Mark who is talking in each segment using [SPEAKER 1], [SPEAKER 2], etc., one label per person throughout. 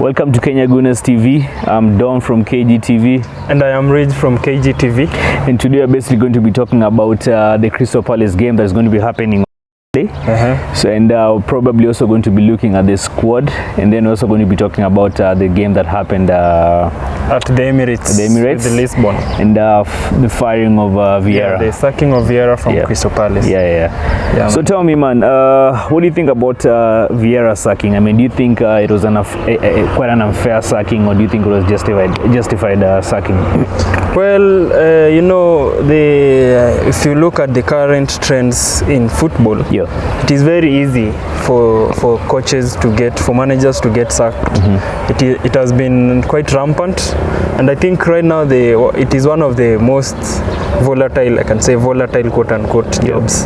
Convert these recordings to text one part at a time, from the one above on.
[SPEAKER 1] Welcome to Kenya Gunners TV. I'm Don from KGTV.
[SPEAKER 2] And I am Ridge from KGTV.
[SPEAKER 1] And today we're basically going to be talking about the Crystal Palace game that's going to be happening today. So, and probably also going to be looking at the squad, and then also going to be talking about the game that happened
[SPEAKER 2] at the Emirates, with the Lisbon,
[SPEAKER 1] and the firing of Vieira.
[SPEAKER 2] Yeah, the sacking of Vieira from Crystal Palace.
[SPEAKER 1] Yeah. So tell me, man, what do you think about Vieira sacking? I mean, do you think it was quite an unfair sacking, or do you think it was justified sacking?
[SPEAKER 2] Well, you know, if you look at the current trends in football, it is very easy for coaches to get, for managers to get sacked. It has been quite rampant, and I think right now it is one of the most volatile, I can say volatile quote unquote jobs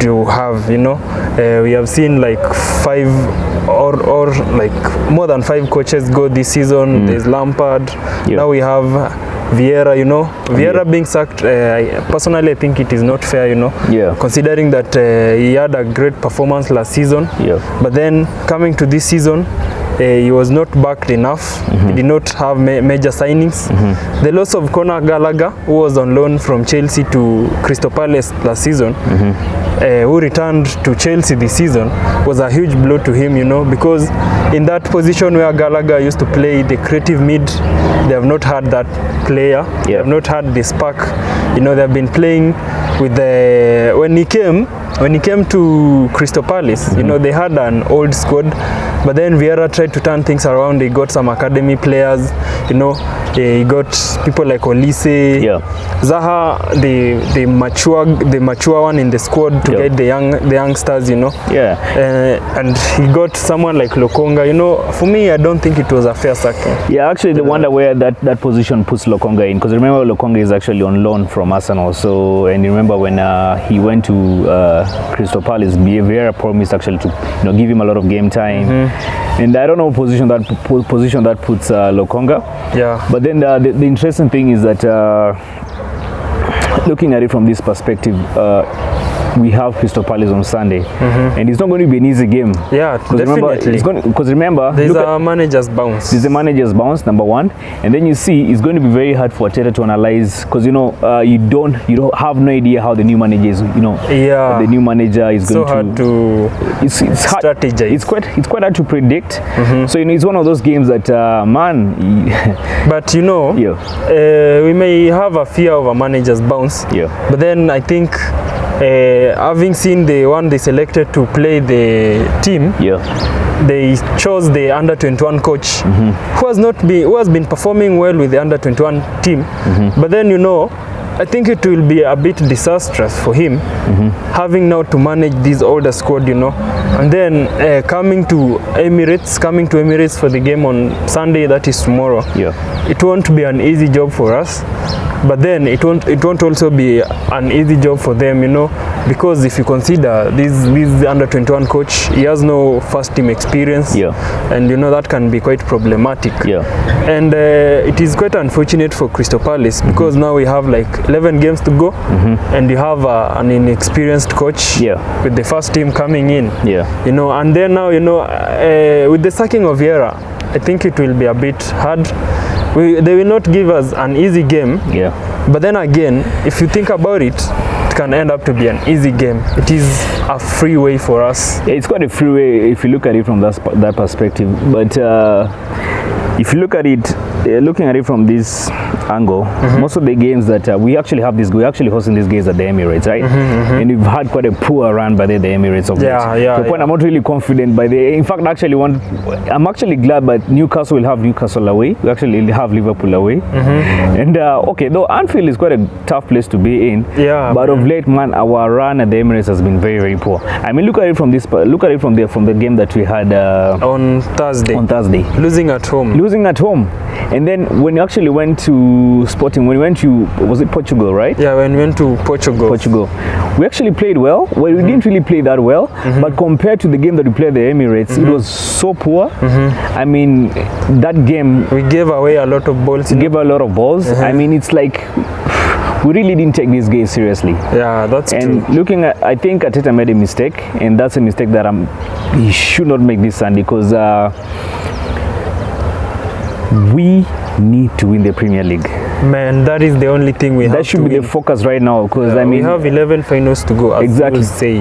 [SPEAKER 2] to have. You know, we have seen like 5 or like more than 5 coaches go this season. There's Lampard. Now we have Vieira, you know. Vieira being sacked, personally I think it is not fair, you know, considering that he had a great performance last season, but then coming to this season, he was not backed enough. He did not have major signings. The loss of Conor Gallagher, who was on loan from Chelsea to Crystal Palace last season, who returned to Chelsea this season, was a huge blow to him, you know, because in that position where Gallagher used to play the creative mid, they have not had that player. They have not had the spark. You know, they have been playing with the when he came to Crystal Palace, you know, they had an old squad, but then Vieira tried to turn things around. He got some academy players, you know. He got people like Olise, Zaha, the mature one in the squad to get the youngsters, you know. And he got someone like Lokonga. You know, for me, I don't think it was a fair sacking.
[SPEAKER 1] Yeah, actually, the wonder where that position puts Lokonga in, because remember Lokonga is actually on loan from Arsenal. So, and you remember when he went to Crystal Palace, Vieira promised actually to give him a lot of game time. And I don't know position that puts Lokonga. But then the interesting thing is that looking at it from this perspective, we have Crystal Palace on Sunday, and it's not going to be an easy game.
[SPEAKER 2] Definitely.
[SPEAKER 1] Because remember,
[SPEAKER 2] there's a manager's bounce.
[SPEAKER 1] There's a manager's bounce, number one, and then you see it's going to be very hard for Arteta to analyze, because you don't have no idea how the new manager is. The new manager is going
[SPEAKER 2] hard to
[SPEAKER 1] it's hard,
[SPEAKER 2] strategize.
[SPEAKER 1] It's quite hard to predict. So it's one of those games that
[SPEAKER 2] But we may have a fear of a manager's bounce. But then I think, having seen the one they selected to play the team, they chose the under-21 coach, who has been performing well with the under-21 team. But then I think it will be a bit disastrous for him, having now to manage this older squad, and then coming to Emirates for the game on Sunday, that is tomorrow. It won't be an easy job for us, but then it won't also be an easy job for them, because if you consider this under-21 coach, he has no first team experience, and that can be quite problematic. And it is quite unfortunate for Crystal Palace, because now we have like 11 games to go, and you have an inexperienced coach with the first team coming in, and then now with the sacking of Vieira, I think it will be a bit hard. They will not give us an easy game, but then again, if you think about it, it can end up to be an easy game. It is a free way for us. It's quite a free way if you look at it from that perspective, but if you look at it, looking at it from this angle, most of the games that we actually hosting these games at the Emirates, right? And we've had quite a poor run by the Emirates of late. To the point I'm not really confident by in fact, I'm actually glad, but Newcastle will have Newcastle away. We actually have Liverpool away. And okay, though Anfield is quite a tough place to be in. But of late, man, our run at the Emirates has been very, very poor. I mean, look at it from the game that we had on Thursday. Losing at home. And then when you actually went to Sporting, when we went to, was it Portugal, right? Yeah, when we went to Portugal, we actually played well. Well, we didn't really play that well, but compared to the game that we played at the Emirates, it was so poor. I mean, that game, we gave away a lot of balls. I mean, it's like we really didn't take this game seriously. Yeah, that's true. And looking at, I think Arteta made a mistake, and that's a mistake that he should not make this Sunday, because
[SPEAKER 1] we need to win the Premier League.
[SPEAKER 2] Man, that is the only thing we have to
[SPEAKER 1] That should be the focus right now, because I mean,
[SPEAKER 2] we have 11 finals to go, as
[SPEAKER 1] exactly.
[SPEAKER 2] you say.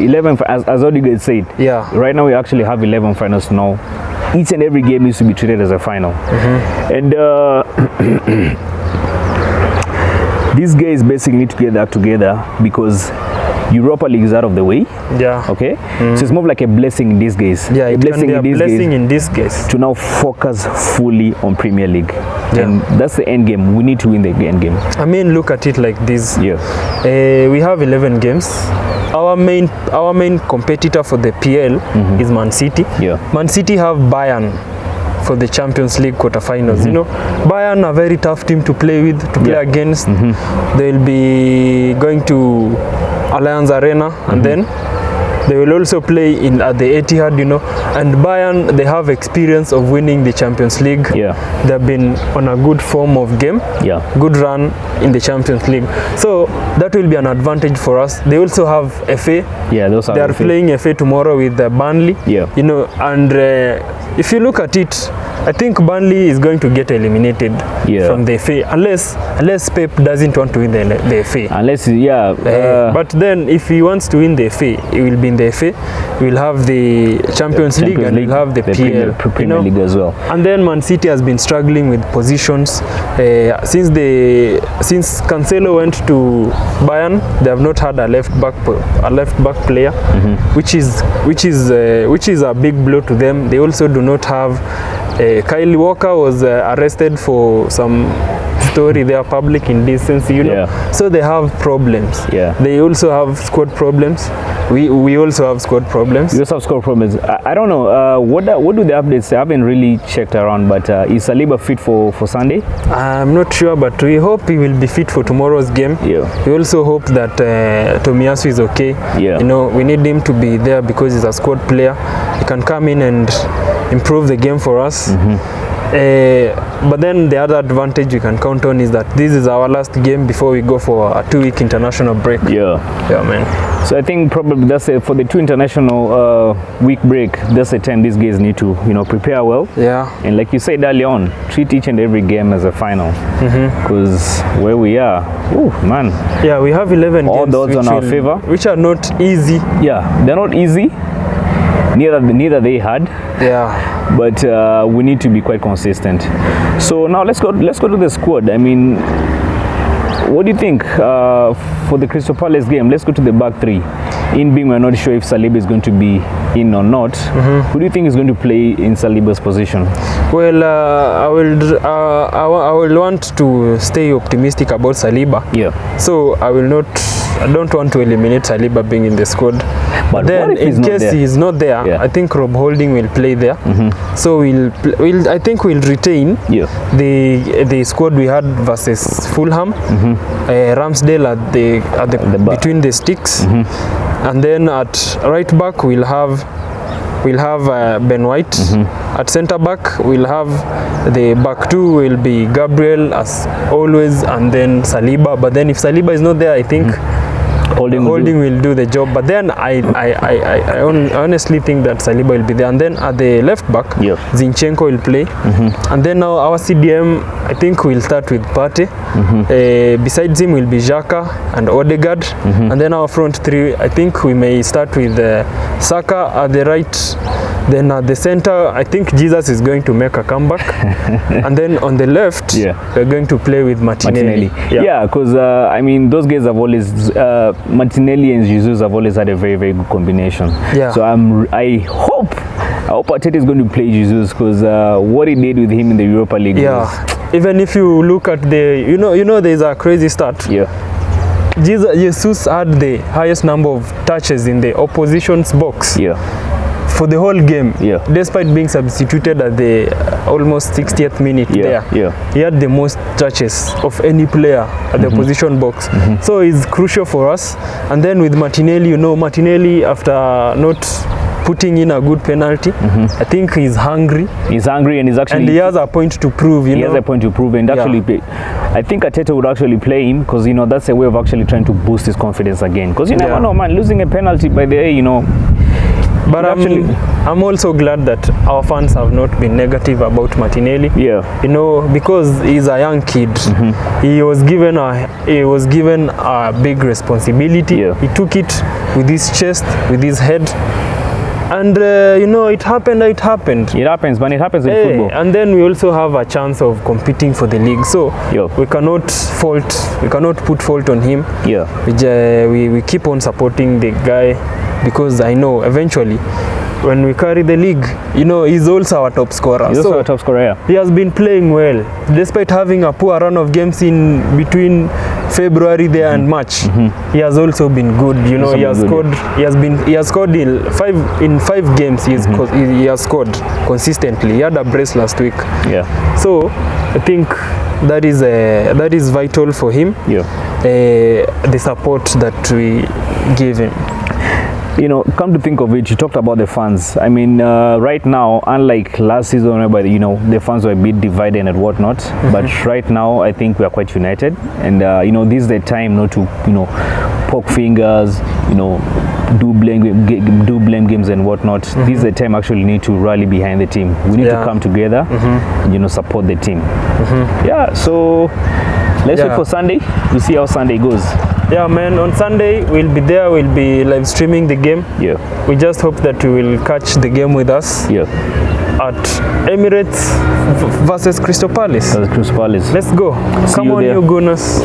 [SPEAKER 1] 11, as Odiga said.
[SPEAKER 2] Yeah.
[SPEAKER 1] Right now we actually have 11 finals now. Each and every game needs to be treated as a final. And these guys basically need to get that together, because Europa League is out of the way.
[SPEAKER 2] Yeah.
[SPEAKER 1] Okay. So it's more like a blessing in disguise.
[SPEAKER 2] Yeah,
[SPEAKER 1] a blessing
[SPEAKER 2] in disguise
[SPEAKER 1] to now focus fully on Premier League.
[SPEAKER 2] Yeah.
[SPEAKER 1] And that's the end game. We need to win the end game.
[SPEAKER 2] I mean, look at it like this.
[SPEAKER 1] Yeah.
[SPEAKER 2] We have 11 games. Our main competitor for the PL is Man City.
[SPEAKER 1] Yeah.
[SPEAKER 2] Man City have Bayern for the Champions League quarterfinals. You know, Bayern are a very tough team to play with, to play against. They'll be going to Allianz Arena, and then they will also play at the Etihad, you know. And Bayern, they have experience of winning the Champions League.
[SPEAKER 1] Yeah.
[SPEAKER 2] They've been on a good form of game.
[SPEAKER 1] Yeah.
[SPEAKER 2] Good run in the Champions League. So that will be an advantage for us. They also have FA.
[SPEAKER 1] Yeah, those are.
[SPEAKER 2] They are playing FA tomorrow with Burnley. Yeah. You know, and if you look at it, I think Burnley is going to get eliminated from the FA unless Pep doesn't want to win the FA.
[SPEAKER 1] Unless,
[SPEAKER 2] but then if he wants to win the FA, he will be in the FA. He will have the Champions League, and he'll have the PL,
[SPEAKER 1] Premier League as well.
[SPEAKER 2] And then Man City has been struggling with positions since Cancelo went to Bayern. They have not had a left back player, which is a big blow to them. They also do not have. Kyle Walker was arrested for some story there, public indecency, you know. So they have problems. They also have squad problems. We also have squad problems.
[SPEAKER 1] We also have squad problems. I don't know what do the updates say? I haven't really checked around, but is Saliba fit for Sunday?
[SPEAKER 2] I'm not sure, but we hope he will be fit for tomorrow's game. We also hope that Tomiyasu is okay. You know, we need him to be there because he's a squad player. He can come in and improve the game for us. But then the other advantage we can count on is that this is our last game before we go for a 2-week international break. Yeah, man.
[SPEAKER 1] So I think probably that's it for the 2 international week break. That's the time these guys need to, you know, prepare well. And like you said earlier on, treat each and every game as a final. Because where we are, man.
[SPEAKER 2] Yeah, we have 11
[SPEAKER 1] all
[SPEAKER 2] games
[SPEAKER 1] those on our favor,
[SPEAKER 2] which are not easy.
[SPEAKER 1] Yeah, they're not easy. Neither they had. But we need to be quite consistent. So now let's go to the squad. I mean, what do you think for the Crystal Palace game? Let's go to the back 3. In being we're not sure if Saliba is going to be in or not, who do you think is going to play in Saliba's position?
[SPEAKER 2] Well, I will want to stay optimistic about Saliba. So I don't want to eliminate Saliba being in the squad. But then, in case he is not there, I think Rob Holding will play there. So I think we'll retain the squad we had versus Fulham. Ramsdale at the between the sticks, and then at right back we'll have Ben White. At centre back we'll have the back 2 will be Gabriel as always, and then Saliba. But then if Saliba is not there, I think Holding will do the job. But then I honestly think that Saliba will be there. And then at the left back, Zinchenko will play. And then now our CDM, I think we'll start with Partey. Besides him will be Xhaka and Odegaard. And then our front 3, I think we may start with Saka at the right. Then at the center, I think Jesus is going to make a comeback. And then on the left, we're going to play with Martinelli.
[SPEAKER 1] Yeah, because I mean, those guys have always, Martinelli and Jesus have always had a very, very good combination. So I hope Arteta is going to play Jesus, because what he did with him in the Europa League.
[SPEAKER 2] Even if you look at you know, there's a crazy stat. Jesus had the highest number of touches in the opposition's box. For the whole game, despite being substituted at the almost 60th minute he had the most touches of any player at the opposition box. So it's crucial for us. And then with Martinelli, you know, Martinelli, after not putting in a good penalty, I think he's hungry. He's hungry, and he has a point to prove. He has a point to prove, and actually, I think Arteta would actually play him, because you know that's a way of actually trying to boost his confidence again. Because you never know, man, losing a penalty by the way, you know. But I'm also glad that our fans have not been negative about Martinelli.
[SPEAKER 1] Yeah.
[SPEAKER 2] You know, because he's a young kid. He was given a big responsibility.
[SPEAKER 1] Yeah.
[SPEAKER 2] He took it with his chest, with his head. And you know, it happened. It happens,
[SPEAKER 1] man. It happens in football.
[SPEAKER 2] And then we also have a chance of competing for the league. So we cannot put fault on him.
[SPEAKER 1] Yeah.
[SPEAKER 2] We keep on supporting the guy, because I know eventually, when we carry the league, you know, he's also our top scorer.
[SPEAKER 1] He's also our top scorer, yeah.
[SPEAKER 2] He has been playing well, despite having a poor run of games in between February there and March. He has also been good. You know, he has scored. He has scored in five games. He has scored consistently. He had a brace last week.
[SPEAKER 1] Yeah.
[SPEAKER 2] So I think that is vital for him.
[SPEAKER 1] Yeah.
[SPEAKER 2] The support that we give him.
[SPEAKER 1] You know, come to think of it, you talked about the fans. I mean, right now, unlike last season, whereby, you know, the fans were a bit divided and whatnot, but right now, I think we are quite united. And, you know, this is the time not to, you know, poke fingers, you know, do blame games and whatnot. This is the time actually we need to rally behind the team. We need to come together, and, you know, support the team. Yeah, so let's wait for Sunday. We'll see how Sunday goes.
[SPEAKER 2] Yeah, man, on Sunday we'll be there. We'll be live streaming the game.
[SPEAKER 1] Yeah.
[SPEAKER 2] We just hope that you will catch the game with us.
[SPEAKER 1] Yeah.
[SPEAKER 2] At Emirates versus Crystal Palace.
[SPEAKER 1] Let's go.
[SPEAKER 2] Come on, you Gunners.